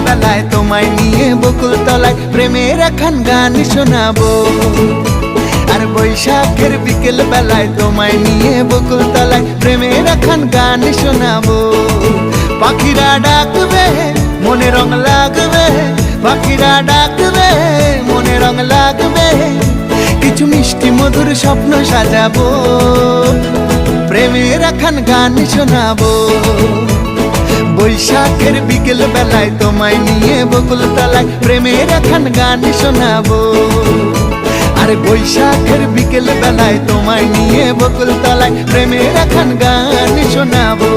বেলায় তোমায় নিয়ে বকুল তলায় প্রেমের একখান গান শোনাবো। আর বৈশাখের বিকেল বেলায় তোমায় নিয়ে বকুল তলায় প্রেমের একখান গান শোনাবো। পাখিরা ডাকবে মনে রং লাগবে, পাখিরা ডাকবে মনে রং লাগবে, কিছু মিষ্টি মধুর স্বপ্ন সাজাবো, প্রেমের একখান গান শোনাবো। বৈশাখের বিকেল বেলায় তোমায় নিয়ে বকুল তলায় প্রেমের একখান গান শোনাবো। আর বৈশাখের বিকেল বেলায় তোমায় নিয়ে বকুল তলায় প্রেমের একখান গান শোনাবো।